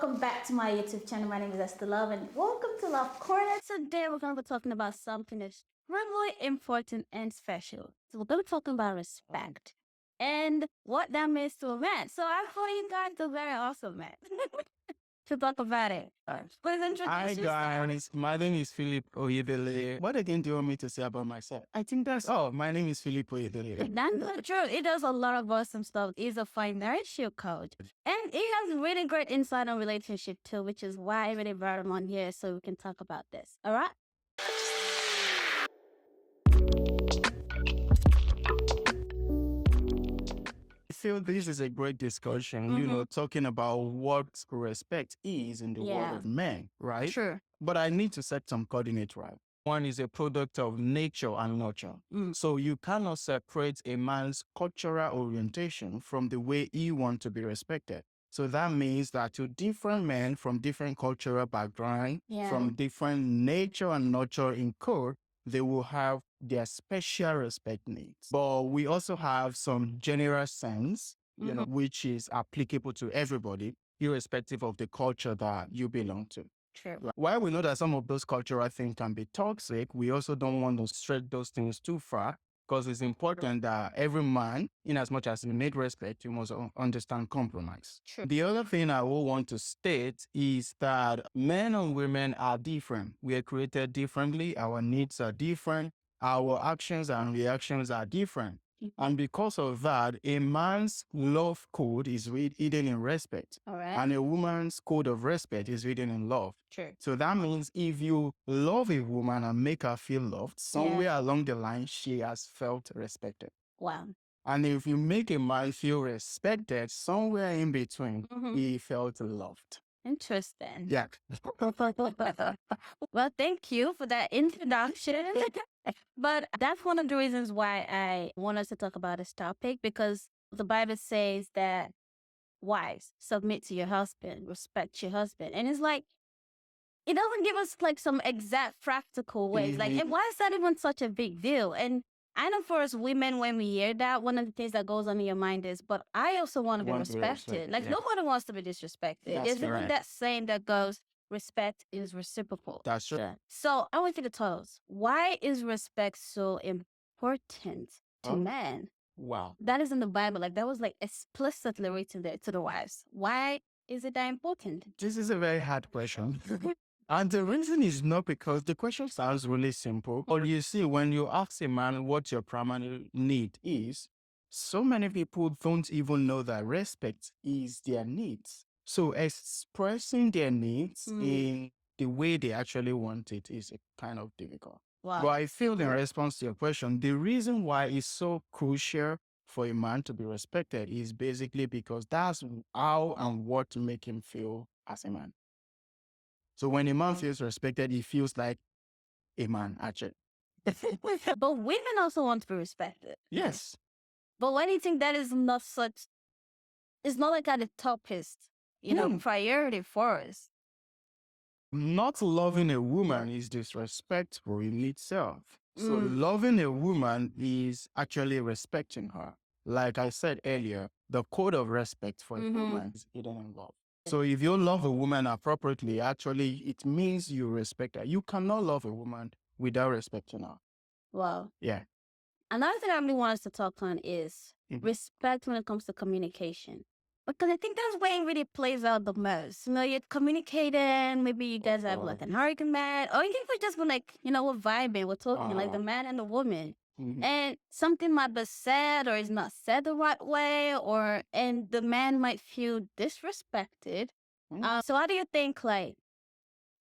welcome back to my YouTube channel. My name is Esther Love, and welcome to Love Corner. Today we're going to be talking about something extremely important and special. So we're going to be talking about respect and what that means to a man. So I thought you guys are very awesome, man. To talk about it. Please introduce Hi yourself. guys, my name is Philip-Oyedele. What again do you want me to say about myself? I think that's all. My name is Philip-Oyedele. That's not true. He does a lot of awesome stuff. He's a financial coach. And he has really great insight on relationship too, which is why I really brought him on here so we can talk about this. All right? I feel this is a great discussion, talking about what respect is in the world of men, right? Sure. But I need to set some coordinates right. One is a product of nature and nurture. So you cannot separate a man's cultural orientation from the way he wants to be respected. So that means that to different men from different cultural background, from different nature and nurture in core, they will have their special respect needs. But we also have some general sense, which is applicable to everybody, irrespective of the culture that you belong to. True. While we know that some of those cultural things can be toxic, we also don't want to stretch those things too far, because it's important that every man, in as much as you need respect, you must understand compromise. True. The other thing I will want to state is that men and women are different. We are created differently. Our needs are different. Our actions and reactions are different. And because of that, a man's love code is hidden in respect. All right. And a woman's code of respect is hidden in love. True. So that means if you love a woman and make her feel loved, somewhere along the line, she has felt respected. Wow. And if you make a man feel respected, somewhere in between, he felt loved. Interesting. Yeah. Well, thank you for that introduction. But that's one of the reasons why I want us to talk about this topic, because the Bible says that wives, submit to your husband, respect your husband. And it's like, it doesn't give us like some exact practical ways. Like, and why is that even such a big deal? And I know for us women, when we hear that, one of the things that goes on in your mind is, but I also want to be respected. Like, nobody wants to be disrespected. There's even that saying that goes, respect is reciprocal. That's true. So I want you to tell us, why is respect so important to men? Wow. That is in the Bible. Like, that was like explicitly written there to the wives. Why is it that important? This is a very hard question. And the reason is not because the question sounds really simple. But you see, when you ask a man what your primary need is, so many people don't even know that respect is their needs. So expressing their needs in the way they actually want it is kind of difficult. Wow. But I feel in response to your question, the reason why it's so crucial for a man to be respected is basically because that's how and what to make him feel as a man. So when a man feels respected, he feels like a man, actually. But women also want to be respected. Yes. But why do you think that is not such, it's not like at the toppest, priority for us? Not loving a woman is disrespectful in itself. So loving a woman is actually respecting her. Like I said earlier, the code of respect for a woman is hidden in love. So if you love a woman appropriately, actually, it means you respect her. You cannot love a woman without respecting her. Wow. Yeah. Another thing I really want us to talk on is respect when it comes to communication. Because I think that's where it really plays out the most. You're communicating, maybe you guys have like an argument, or you can just be like, we're vibing, we're talking, like the man and the woman. And something might be said or is not said the right way, and the man might feel disrespected. So how do you think like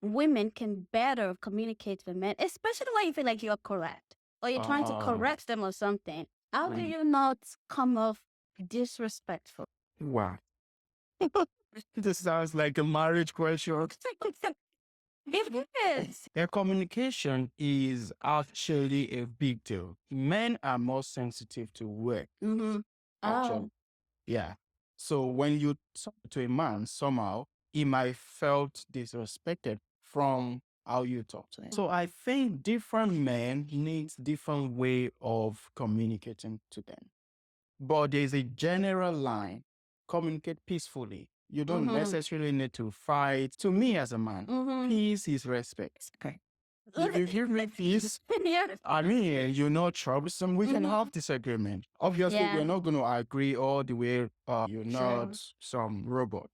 women can better communicate with men, especially when you feel like you're correct or you're trying to correct them or something? How do you not come off disrespectful? Wow. This sounds like a marriage question. It is. Their communication is actually a big deal. Men are more sensitive to words. Actually. Yeah. So when you talk to a man, somehow he might felt disrespected from how you talk to him. So I think different men need different way of communicating to them. But there's a general line: communicate peacefully, You don't necessarily need to fight. To me as a man, peace is respect. Okay. If you give me peace, I mean, you're not troublesome. We can have disagreement. Obviously, we're not going to agree all the way. You're not some robot.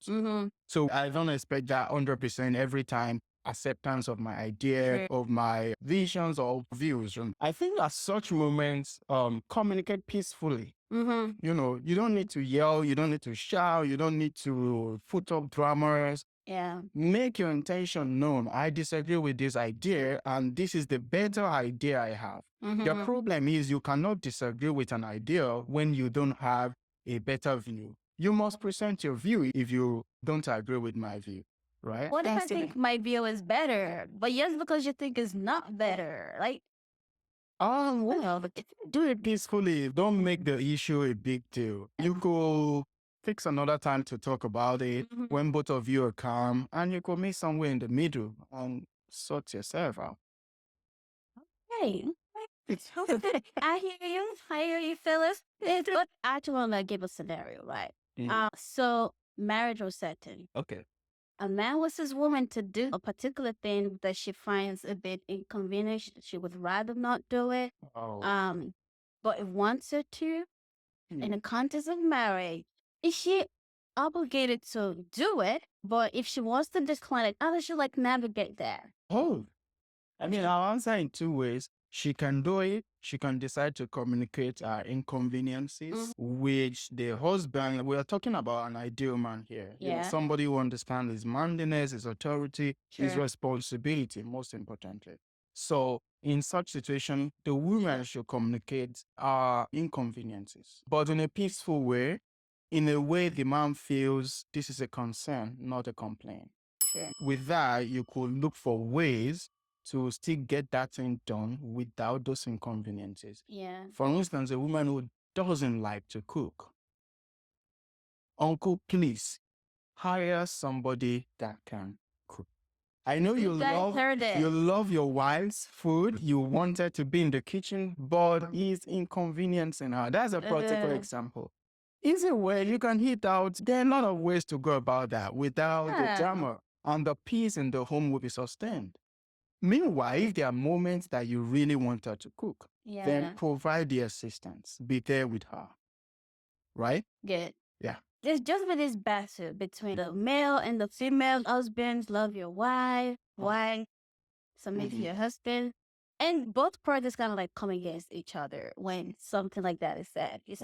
So I don't expect that 100% every time. Acceptance of my idea, of my visions or views. I think at such moments, communicate peacefully. You know, you don't need to yell, you don't need to shout, you don't need to put up dramas. Yeah. Make your intention known. I disagree with this idea, and this is the better idea I have. The problem is you cannot disagree with an idea when you don't have a better view. You must present your view if you don't agree with my view, right? What if I think my view is better, but just because you think it's not better? Like, well, do it peacefully. Don't make the issue a big deal. You could fix another time to talk about it when both of you are calm, and you could meet somewhere in the middle and sort yourself out. hey, I hear you, Phyllis. But I actually want to give a scenario, right? So marriage was certain. Okay. A man wants his woman to do a particular thing that she finds a bit inconvenient. She would rather not do it. But it wants her to. In the context of marriage, is she obligated to do it? But if she wants to decline it, how does she navigate that? I mean, I'll answer in two ways. She can do it. She can decide to communicate her inconveniences, which the husband, we are talking about an ideal man here. You know, somebody who understands his manliness, his authority, his responsibility, most importantly. So in such situation, the woman should communicate our inconveniences, but in a peaceful way, in a way the man feels this is a concern, not a complaint. With that, you could look for ways to still get that thing done without those inconveniences. For instance, a woman who doesn't like to cook. Uncle, please hire somebody that can cook. I know you love your wife's food. You want her to be in the kitchen, but it's inconveniencing her. That's a practical example. Easy way you can hit out. There are a lot of ways to go about that without the drama, and the peace in the home will be sustained. Meanwhile, if there are moments that you really want her to cook, then provide the assistance. Be there with her. Right? Good. Yeah. There's just been this battle between the male and the female. Husbands love your wife, submit to your husband. And both parties kind of come against each other when something like that is said. It's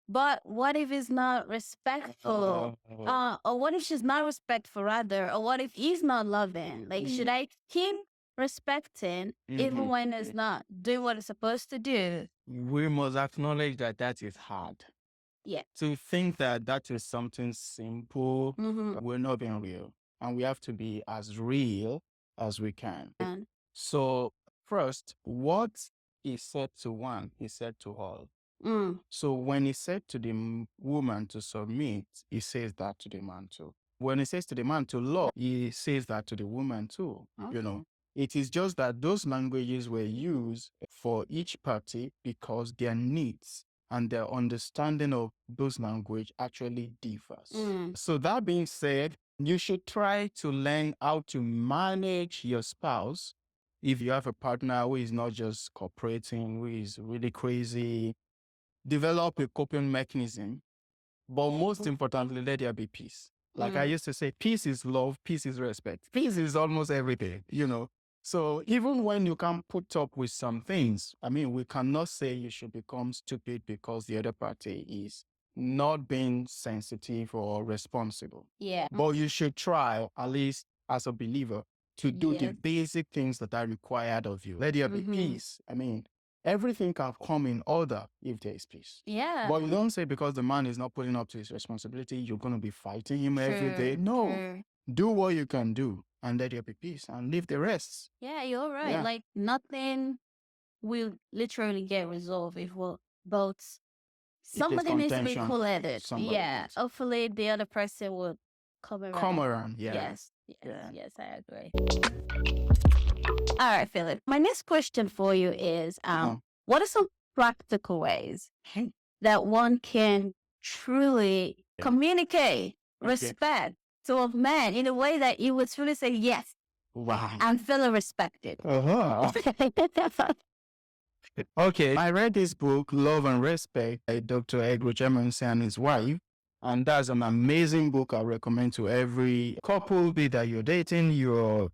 but what if it's not respectful? Or what if she's not respectful rather? Or what if he's not loving? Should I keep respecting even when it's not doing what it's supposed to do? We must acknowledge that that is hard. To think that that is something simple, we're not being real. And we have to be as real as we can. So first, what is said to one is said to all. So when he said to the woman to submit, he says that to the man too. When he says to the man to love, he says that to the woman too. You know, it is just that those languages were used for each party because their needs and their understanding of those language actually differs. So that being said, you should try to learn how to manage your spouse. If you have a partner who is not just cooperating, who is really crazy, develop a coping mechanism. But most importantly, let there be peace. Like I used to say, peace is love, peace is respect. Peace is almost everything, you know. So even when you can put up with some things, I mean, we cannot say you should become stupid because the other party is not being sensitive or responsible. But you should try, at least as a believer, to do the basic things that are required of you. Let there be peace. I mean, everything can come in order if there is peace. But you don't say because the man is not putting up to his responsibility, you're going to be fighting him every day. No. Do what you can do and let there be peace and leave the rest. Yeah, you're right. Nothing will literally get resolved if we're both... Somebody needs to be cool-headed. Hopefully the other person will come around. Yes, I agree. All right, Philip. My next question for you is, what are some practical ways that one can truly communicate respect to a man in a way that you would truly say, yes, Wow. I'm feeling respected. Okay, I read this book, Love and Respect, by Dr. Edgar Emerson and his wife. And that's an amazing book I recommend to every couple, be that you're dating, you're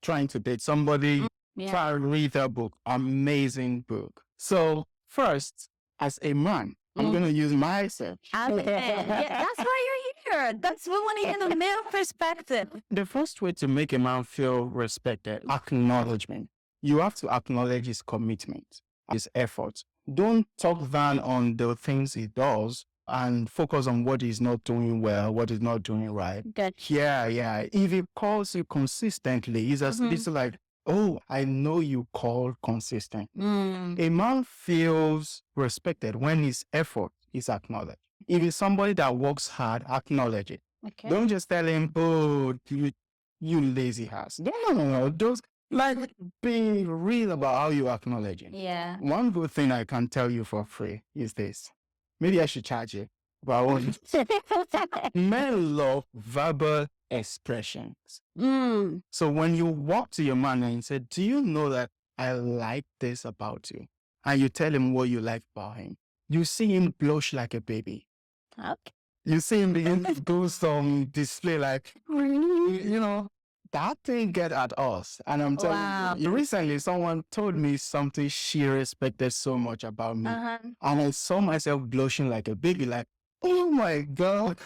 trying to date somebody. Try to read that book. Amazing book. So first, as a man, I'm going to use myself. Yeah, that's why you're here. We want to hear the male perspective. The first way to make a man feel respected, acknowledgement. You have to acknowledge his commitment, his effort. Don't talk down on the things he does and focus on what he's not doing well, what he's not doing right. Good. Yeah. If he calls you consistently, it's like, oh, I know you call consistent. A man feels respected when his effort is acknowledged. If it's somebody that works hard, acknowledge it. Okay. Don't just tell him, oh, you lazy ass. No. Just be real about how you acknowledge it. Yeah. One good thing I can tell you for free is this. Maybe I should charge you, but I won't. Men love verbal expressions. So when you walk to your man and you say, do you know that I like this about you? And you tell him what you like about him. You see him blush like a baby. Okay. You see him begin to do some display like, that thing get at us. And I'm telling you, recently someone told me something she respected so much about me. And I saw myself blushing like a baby, like, oh my God.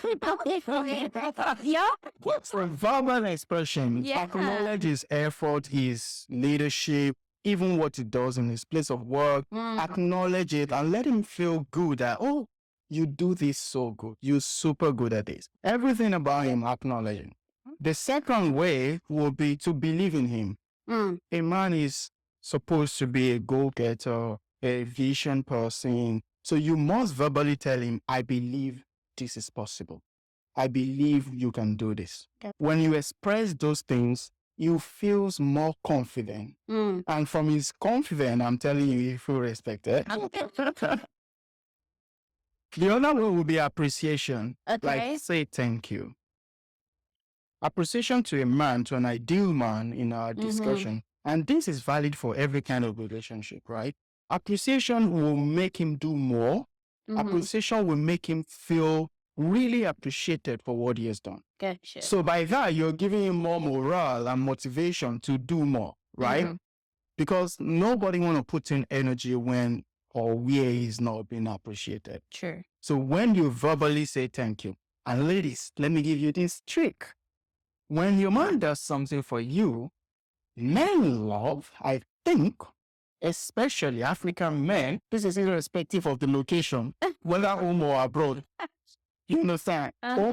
Yeah. For verbal expression, acknowledge his effort, his leadership, even what he does in his place of work. Acknowledge it and let him feel good that, oh, you do this so good. You're super good at this. Everything about him, acknowledging. The second way will be to believe in him. A man is supposed to be a go-getter, a vision person. So you must verbally tell him, I believe this is possible. I believe you can do this. Okay. When you express those things, he feels more confident. And from his confidence, I'm telling you, he feels respected. The other one will be appreciation. Okay. Like, say thank you. Appreciation to a man, to an ideal man in our discussion, and this is valid for every kind of relationship, right? Appreciation will make him do more. Appreciation will make him feel really appreciated for what he has done. Gotcha. So by that, you're giving him more morale and motivation to do more, right? Because nobody want to put in energy when or where he's not being appreciated. Sure. So when you verbally say thank you, and ladies, let me give you this trick. When your man does something for you, men love, I think, especially African men, this is irrespective of the location, whether home or abroad. You understand?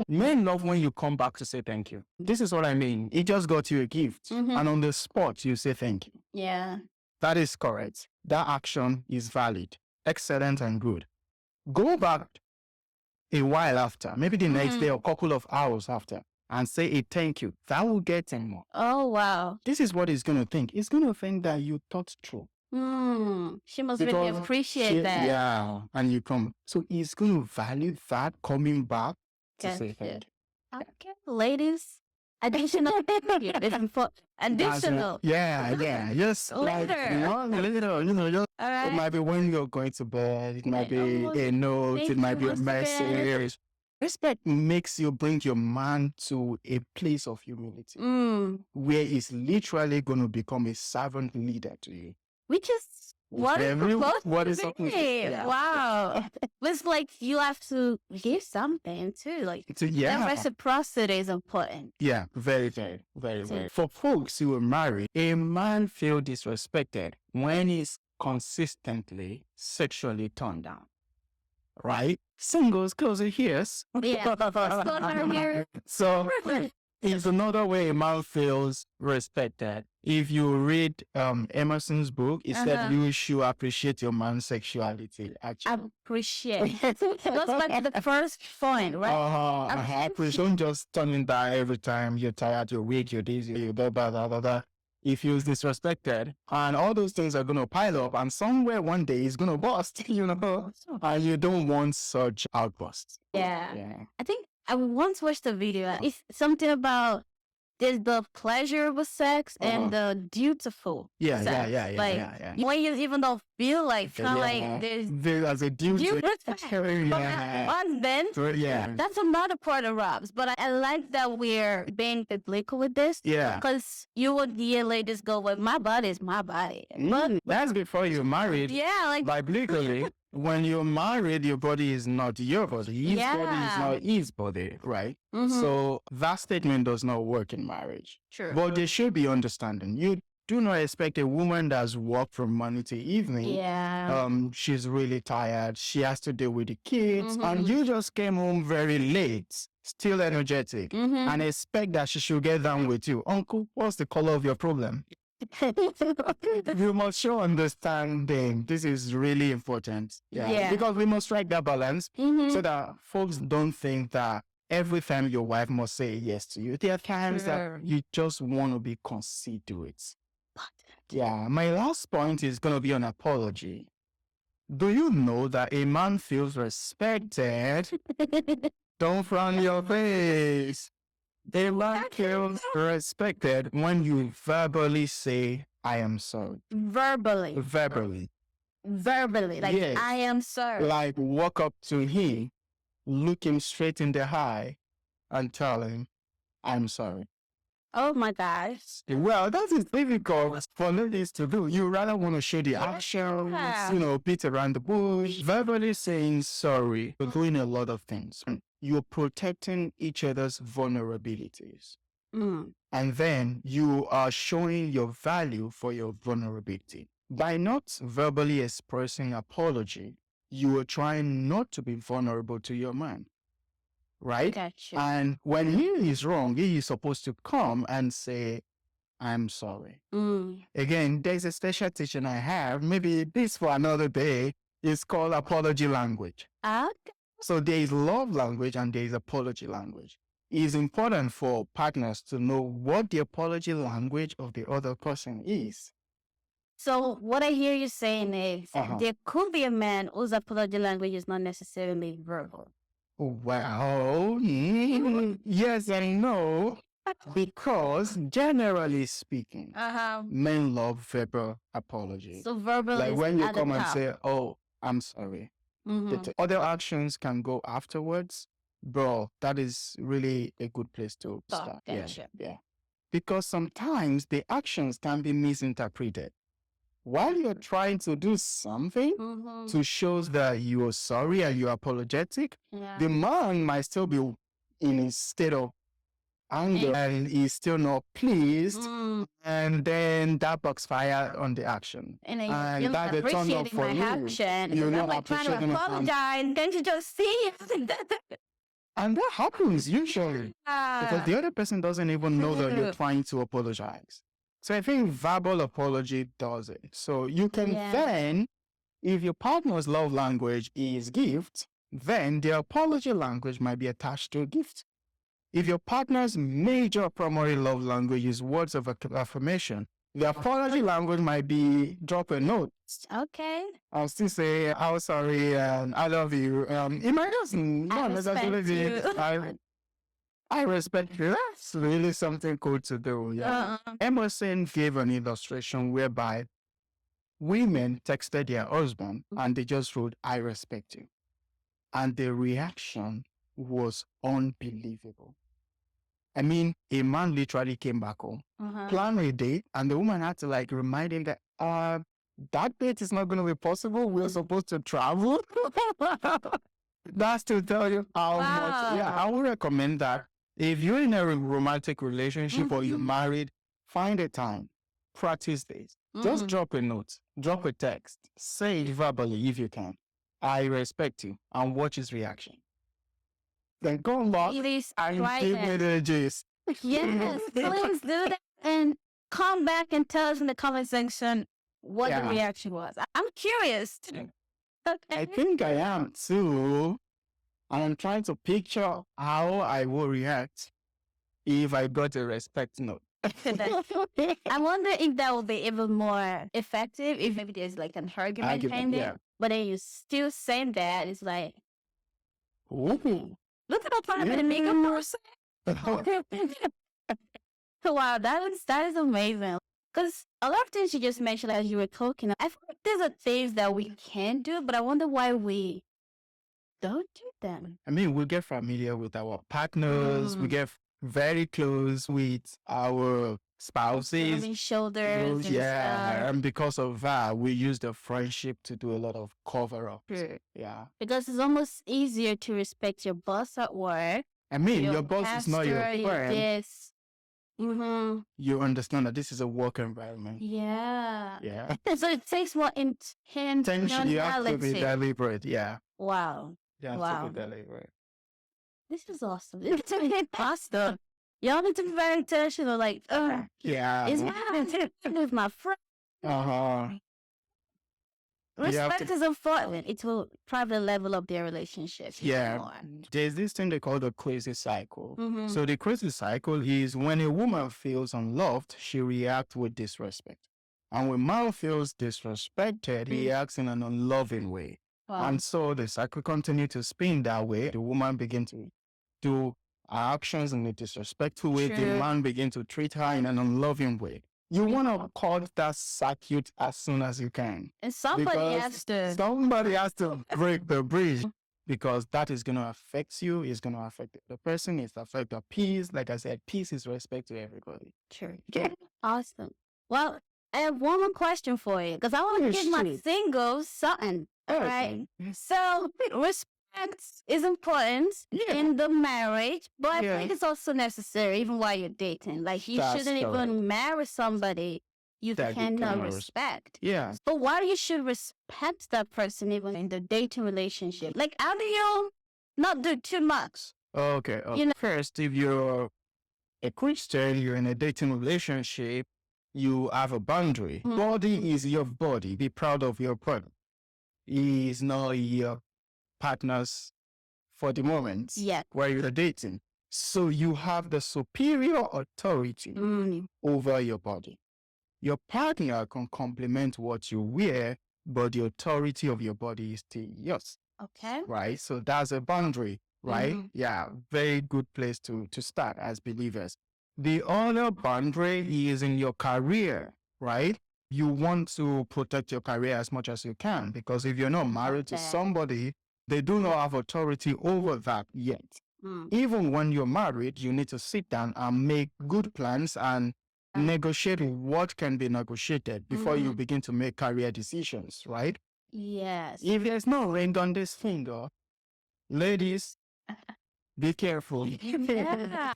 Men love when you come back to say thank you. This is what I mean. He just got you a gift, and on the spot, you say thank you. Yeah. That is correct. That action is valid, excellent, and good. Go back a while after, maybe the next day or a couple of hours after, and say a thank you. That will get him more. Oh, wow. This is what he's going to think. He's going to think that you thought through. She must really appreciate that. Yeah, and you come. So he's going to value that coming back to say thank you. Okay, ladies. Additional. Additional. Yeah. Just later. Just, all right. It might be when you're going to bed. It might be a note. It might be a message. Respect makes you bring your man to a place of humility where he's literally going to become a servant leader to you. Which is what is supposed to be. Yeah. Wow. It's like you have to give something too. Like that reciprocity is important. Yeah, very, very, very, very. For folks who are married, a man feels disrespected when he's consistently sexually turned down. Right? Singles, close your ears. Yeah. So it's another way a man feels respected. If you read Emerson's book, it said you should appreciate your man's sexuality. Actually. Appreciate. Goes back to the first point, right? Appreciate. Don't just turn in that every time you're tired, you're weak, you're dizzy, you're blah, blah, blah, blah, blah. He feels disrespected, and all those things are going to pile up, and somewhere one day it's going to bust, and you don't want such outbursts. Yeah. I think I once watched a video. It's something about there's the pleasurable sex and the dutiful sex. When you even don't feel like, it's kind of like there's a duty. And then that's another part of Rob's. But I like that we're being biblical with this. Yeah. Because you would hear ladies go, well, my body is my body. But that's before you're married. yeah, like Biblically, when you're married, your body is not your body. His body is not his body, right? So that statement does not work in marriage. True. But there should be understanding. You do not expect a woman that's worked from morning to evening. Yeah. She's really tired. She has to deal with the kids. And you just came home very late, still energetic, and expect that she should get down with you. Uncle, what's the color of your problem? You must show understanding. This is really important. Yeah. Because we must strike that balance so that folks don't think that every time your wife must say yes to you. There are times that you just want to be considerate. Yeah. My last point is going to be an apology. Do you know that a man feels respected? Don't frown your face. A man feels respected when you verbally say, I am sorry. Verbally. Like, yes. I am sorry. Like, walk up to him, look him straight in the eye, and tell him, I'm sorry. Oh my gosh. Well, that is difficult for ladies to do. You rather want to show the actions, beat around the bush. Verbally saying sorry, you're doing a lot of things. You're protecting each other's vulnerabilities. And then you are showing your value for your vulnerability. By not verbally expressing apology, you are trying not to be vulnerable to your man. Right? Gotcha. And when he is wrong, he is supposed to come and say, I'm sorry. Again, there's a special teaching I have, maybe this for another day. It's called apology language. Okay. So there is love language and there is apology language. It is important for partners to know what the apology language of the other person is. So what I hear you saying is there could be a man whose apology language is not necessarily verbal. Well, yes and no, because generally speaking, men love verbal apology. So verbal like is when you at the come and top. say, oh, I'm sorry. The other actions can go afterwards. Bro, that is really a good place to start. Gotcha. Yeah. Because sometimes the actions can be misinterpreted. While you're trying to do something to show that you're sorry and you're apologetic, the man might still be in a state of anger and he's still not pleased, and then that backfire on the action. And that they turn up for you. Action. You're I'm not like trying to appreciating it. apologize. Can't you just see? And that happens usually because the other person doesn't even know that you're trying to apologize. So I think verbal apology does it. So you can then, if your partner's love language is gift, then the apology language might be attached to a gift. If your partner's major primary love language is words of affirmation, the apology language might be drop a note. Okay. I'll still say, I'm sorry, I love you. It might just not necessarily be, I respect you. That's really something cool to do. Yeah. Emerson gave an illustration whereby women texted their husband and they just wrote, I respect you. And the reaction was unbelievable. I mean, a man literally came back home, planned a date, and the woman had to remind him that that date is not going to be possible. We're supposed to travel. That's to tell you how much. Yeah, I would recommend that. If you're in a romantic relationship or you're married, find a time, practice this. Just drop a note, drop a text, say it verbally if you can. I respect you, and watch his reaction. Then go back and give me the gist. Yes, please do that. And come back and tell us in the comment section what the reaction was. I'm curious. Okay. I think I am too. And I'm trying to picture how I will react if I got a respect note. I wonder if that will be even more effective if maybe there's an argument ending, but then you still saying that it's like, ooh, Look at the time and make a person. Wow, that is amazing. Because a lot of things you just mentioned as you were talking, I feel like there's a things that we can do, but I wonder why we don't do them. I mean, we get familiar with our partners. We get very close with our spouses. Rubbing shoulders. And because of that, we use the friendship to do a lot of cover-up. True. Yeah. Because it's almost easier to respect your boss at work. I mean, your boss is not your pastor, friend. Yes. Mm-hmm. You understand that this is a work environment. Yeah. Yeah. So it takes more intentionality. You have to be deliberate. Yeah. Wow. You have to be deliberate. This is awesome. It's awesome. Y'all need to be very intentional. Like, yeah. Is my with my friend. Respect is important. It will probably level up their relationship. Yeah. There's this thing they call the crazy cycle. So the crazy cycle is when a woman feels unloved, she reacts with disrespect. And when man feels disrespected, he reacts in an unloving way. Wow. And so the cycle continues to spin that way. The woman begins to do actions in a disrespectful way. The man begins to treat her in an unloving way. You want to cut that circuit as soon as you can. And somebody has to break the bridge, because that is going to affect you. It's going to affect the person. It's affect the peace. Like I said, peace is respect to everybody. True. Okay. Awesome. Well, I have one more question for you, because I want to give my singles something. All right. So respect is important in the marriage, but I think it's also necessary even while you're dating. Like, you shouldn't even marry somebody you cannot respect. Yeah. But why you should respect that person even in the dating relationship? Like, how do you not do too much? Okay. You know, first, if you're a Christian, you're in a dating relationship, you have a boundary. Body is your body. Be proud of your partner. He is not your partners for the moment where you're dating. So you have the superior authority over your body. Your partner can complement what you wear, but the authority of your body is still yours. Okay. Right? So that's a boundary, right? Yeah, very good place to start as believers. The other boundary is in your career, right? You want to protect your career as much as you can, because if you're not married to somebody, they do not have authority over that yet. Even when you're married, you need to sit down and make good plans and negotiate what can be negotiated before you begin to make career decisions, right? Yes. If there's no ring on this finger, ladies, be careful.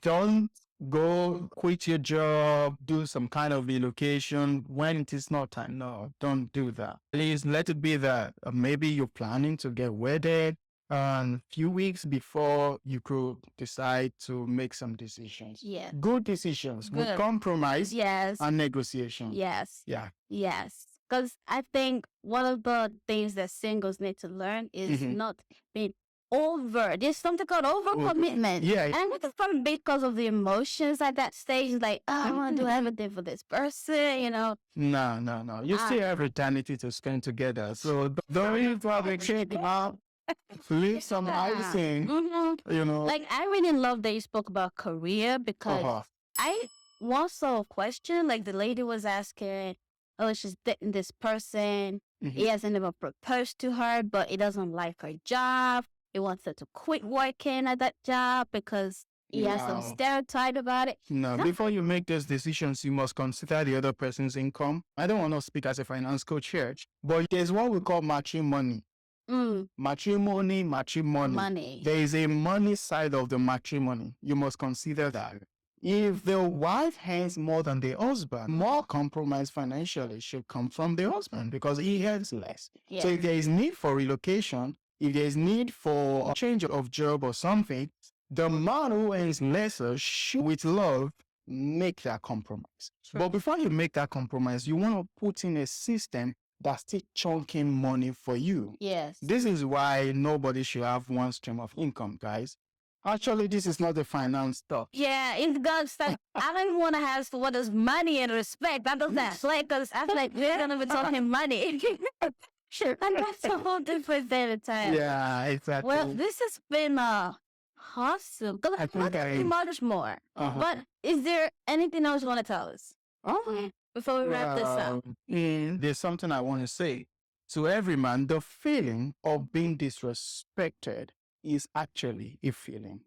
Don't go quit your job, do some kind of relocation when it is not time. No, don't do that. Please let it be that maybe you're planning to get wedded, and a few weeks before you could decide to make some decisions. Yeah. Good decisions with compromise and negotiation. Yes. Yeah. Yes. Because I think one of the things that singles need to learn is not being over. There's something called overcommitment. Yeah. And I think it's probably because of the emotions at that stage. Like, I want to do everything for this person, you know. No. You still have eternity to spend together. So don't even probably check out. Leave some icing, you know. Like, I really love that you spoke about career, because I once saw a question, like the lady was asking, she's dating this person. He hasn't even proposed to her, but he doesn't like her job. He wants her to quit working at that job because he has some stereotype about it. No, before you make those decisions, you must consider the other person's income. I don't want to speak as a finance coach here, but there's what we call matrimony. Matrimony. Money. There is a money side of the matrimony. You must consider that. If the wife has more than the husband, more compromise financially should come from the husband, because he has less. Yeah. So if there is need for relocation, if there is need for a change of job or something, the man who earns lesser should, with love, make that compromise. True. But before you make that compromise, you want to put in a system that's still chunking money for you. Yes. This is why nobody should have one stream of income, guys. Actually, this is not the finance stuff. Yeah, it's God's stuff. I don't want to have for what is money and respect. I don't that. Like, because I feel like we're going to be talking money. Sure. And that's a whole different thing of time. Yeah, exactly. Well, this has been awesome. Because I think much more. But is there anything else you want to tell us? Before we wrap this up. There's something I want to say. To every man, the feeling of being disrespected is actually a feeling.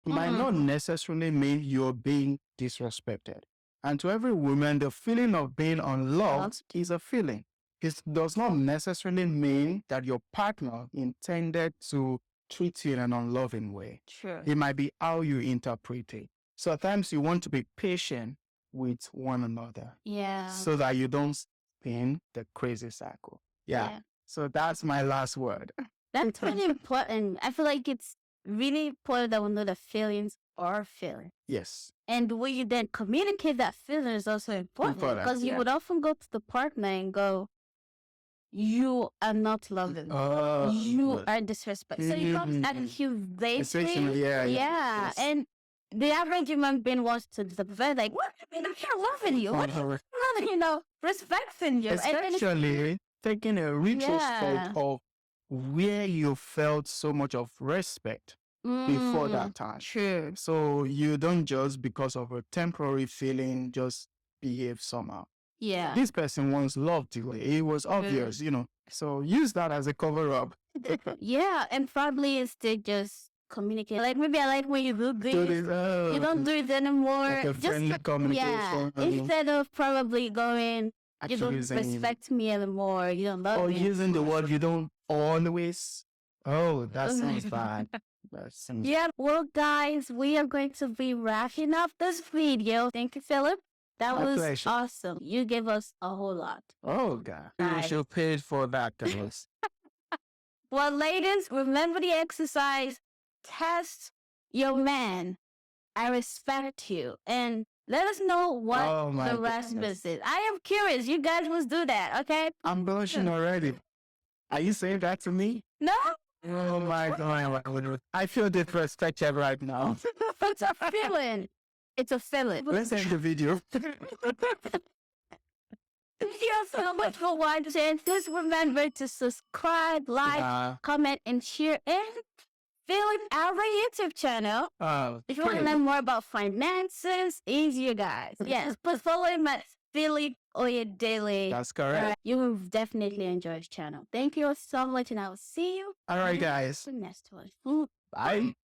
It might not necessarily mean you're being disrespected. And to every woman, the feeling of being unloved is a feeling. It does not necessarily mean that your partner intended to treat you in an unloving way. True. It might be how you interpret it. Sometimes you want to be patient with one another. Yeah. So that you don't spin the crazy cycle. Yeah. So that's my last word. That's really important. I feel like it's really important that we know the feelings are feelings. Yes. And the way you then communicate that feeling is also important. Because you would often go to the partner and go, you are not loving. You are disrespectful. So you come accusation. Yeah. And the average human being wants to defend, like, what? I mean, I'm not loving you. What? You know, respecting you. Especially taking a retrospect of where you felt so much of respect before that time. True. So you don't just because of a temporary feeling just behave somehow. Yeah. This person once loved you. It was obvious, you know. So use that as a cover-up. Yeah, and probably instead just communicate. Like, maybe I like when you do this. You don't do it anymore. Like a friendly communication. Yeah, instead of probably going, you don't respect me anymore. You don't love me. Or using the word you don't always. Oh, that sounds bad. Yeah, well, guys, we are going to be wrapping up this video. Thank you, Philip. That was awesome. You gave us a whole lot. Oh, God. You should pay for that, guys. Well, ladies, remember the exercise. Test your man. I respect you. And let us know what the rest is. I am curious. You guys must do that, okay? I'm blushing already. Are you saying that to me? No. Oh, my God. I feel disrespected right now. It's a feeling. It's a feeling. Let's end the video. Thank you so much for watching. Just remember to subscribe, like, comment, and share. And visit our YouTube channel. If you want to learn more about finances, easier, guys. Yes, but follow him at Philip-Oyedele. That's correct. You will definitely enjoy his channel. Thank you so much, and I will see you. All right, guys. Next one. Bye.